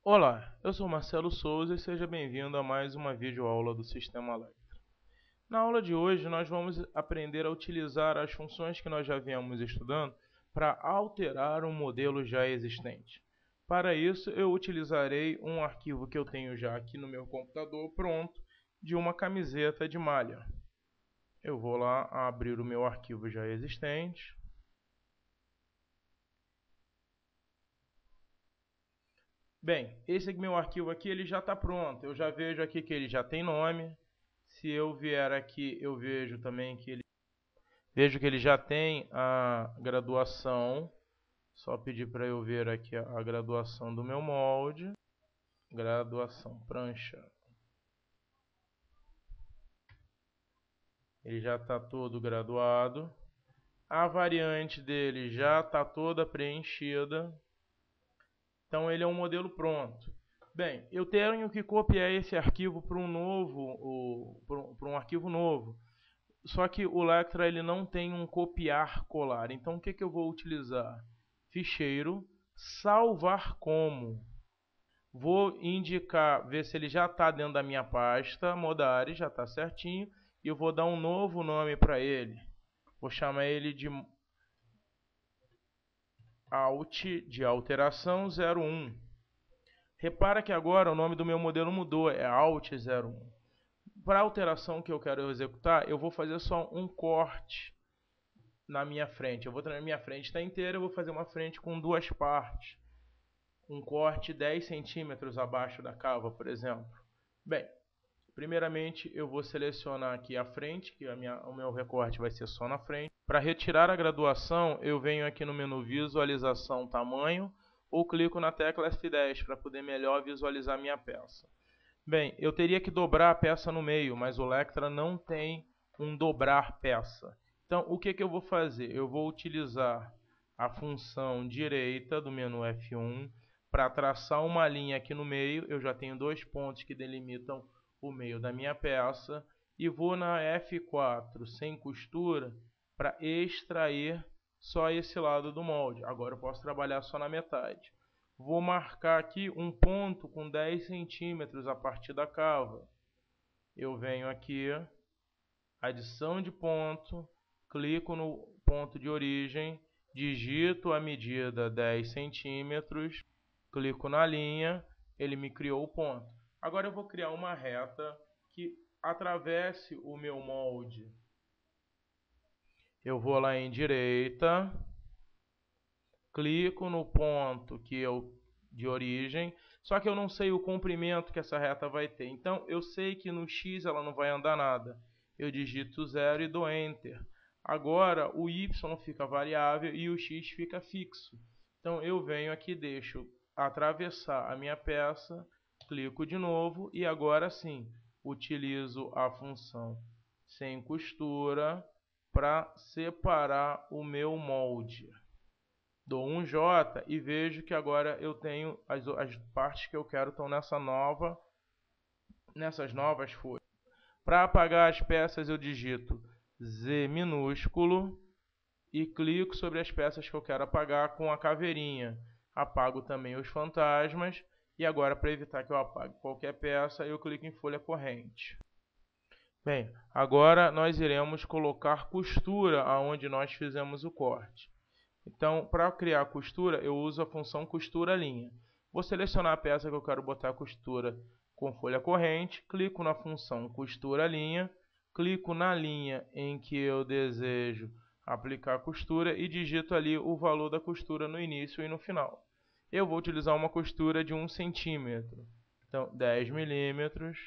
Olá, eu sou Marcelo Souza e seja bem-vindo a mais uma videoaula do Sistema Electra. Na aula de hoje nós vamos aprender a utilizar as funções que nós já viemos estudando para alterar um modelo já existente. Para isso eu utilizarei um arquivo que eu tenho já aqui no meu computador pronto de uma camiseta de malha. Eu vou lá abrir o meu arquivo já existente. Bem, esse meu arquivo aqui ele já está pronto. Eu já vejo aqui que ele já tem nome. Se eu vier aqui, eu vejo também que ele já tem a graduação. Só pedir para eu ver aqui a graduação do meu molde. Graduação prancha. Ele já está todo graduado. A variante dele já está toda preenchida. Então ele é um modelo pronto. Bem, eu tenho que copiar esse arquivo para um arquivo novo. Só que o Electra ele não tem um copiar colar. Então o que eu vou utilizar? Ficheiro, salvar como. Vou indicar, ver se ele já está dentro da minha pasta, Modares, já está certinho. E eu vou dar um novo nome para ele. Vou chamar ele de Alt de alteração 01. Repara que agora o nome do meu modelo mudou, é Alt 01. Para a alteração que eu quero executar, eu vou fazer só um corte na minha frente. A minha frente está inteira, eu vou fazer uma frente com duas partes. Um corte 10 centímetros abaixo da cava, por exemplo. Bem, primeiramente eu vou selecionar aqui a frente, que o meu recorte vai ser só na frente. Para retirar a graduação, eu venho aqui no menu Visualização Tamanho, ou clico na tecla F10 para poder melhor visualizar minha peça. Bem, eu teria que dobrar a peça no meio, mas o Electra não tem um dobrar peça. Então, o que eu vou fazer? Eu vou utilizar a função direita do menu F1 para traçar uma linha aqui no meio. Eu já tenho dois pontos que delimitam o meio da minha peça. E vou na F4 sem costura para extrair só esse lado do molde. Agora eu posso trabalhar só na metade. Vou marcar aqui um ponto com 10 centímetros a partir da cava. Eu venho aqui, adição de ponto, clico no ponto de origem, digito a medida 10 centímetros, clico na linha, ele me criou o ponto. Agora eu vou criar uma reta que atravesse o meu molde. Eu vou lá em direita, clico no ponto que de origem, só que eu não sei o comprimento que essa reta vai ter. Então eu sei que no X ela não vai andar nada. Eu digito 0 e dou Enter. Agora o Y fica variável e o X fica fixo. Então eu venho aqui, deixo atravessar a minha peça, clico de novo e agora sim utilizo a função sem costura para separar o meu molde. Dou um J e vejo que agora eu tenho as partes que eu quero estão nessas novas folhas. Para apagar as peças eu digito Z minúsculo e clico sobre as peças que eu quero apagar com a caveirinha. Apago também os fantasmas e agora para evitar que eu apague qualquer peça eu clico em folha corrente. Bem, agora nós iremos colocar costura aonde nós fizemos o corte. Então, para criar a costura, eu uso a função costura linha. Vou selecionar a peça que eu quero botar a costura com folha corrente, clico na função costura linha, clico na linha em que eu desejo aplicar a costura e digito ali o valor da costura no início e no final. Eu vou utilizar uma costura de 1 centímetro, então 10 milímetros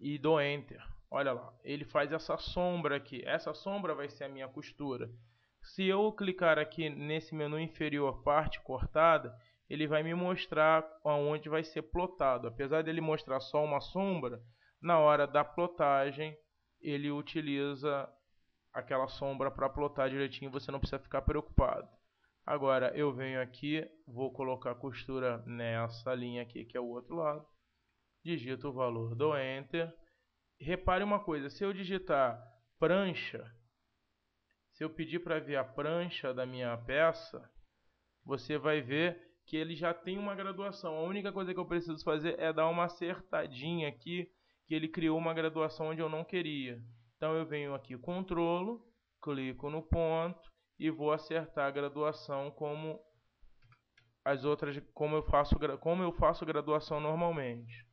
e dou Enter. Olha lá, ele faz essa sombra aqui. Essa sombra vai ser a minha costura. Se eu clicar aqui nesse menu inferior, parte cortada, ele vai me mostrar onde vai ser plotado. Apesar dele mostrar só uma sombra, na hora da plotagem, ele utiliza aquela sombra para plotar direitinho, você não precisa ficar preocupado. Agora eu venho aqui, vou colocar a costura nessa linha aqui, que é o outro lado. Digito o valor, dou Enter. Repare uma coisa, se eu digitar prancha, se eu pedir para ver a prancha da minha peça, você vai ver que ele já tem uma graduação. A única coisa que eu preciso fazer é dar uma acertadinha aqui, que ele criou uma graduação onde eu não queria. Então eu venho aqui, controlo, clico no ponto e vou acertar a graduação como as outras, como eu faço graduação normalmente.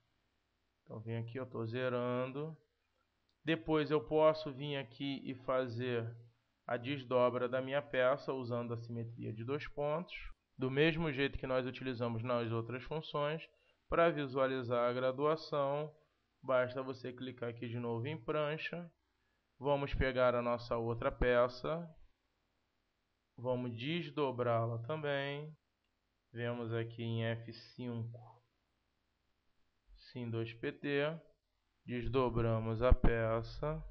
Então venho aqui, eu estou zerando. Depois eu posso vir aqui e fazer a desdobra da minha peça usando a simetria de 2 pontos, do mesmo jeito que nós utilizamos nas outras funções. Para visualizar a graduação, basta você clicar aqui de novo em prancha. Vamos pegar a nossa outra peça, vamos desdobrá-la também. Vemos aqui em F5, Sim2PT, desdobramos a peça.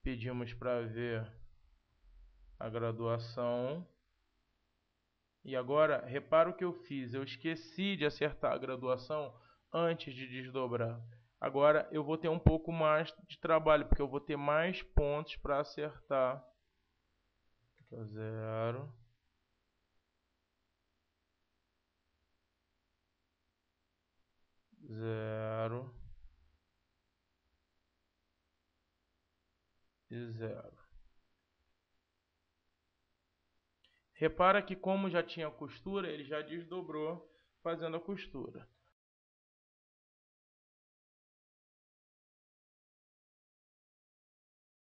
Pedimos para ver a graduação. E agora, repara o que eu fiz. Eu esqueci de acertar a graduação antes de desdobrar. Agora eu vou ter um pouco mais de trabalho, porque eu vou ter mais pontos para acertar. 0. 0 e 0. Repara que como já tinha costura, ele já desdobrou fazendo a costura.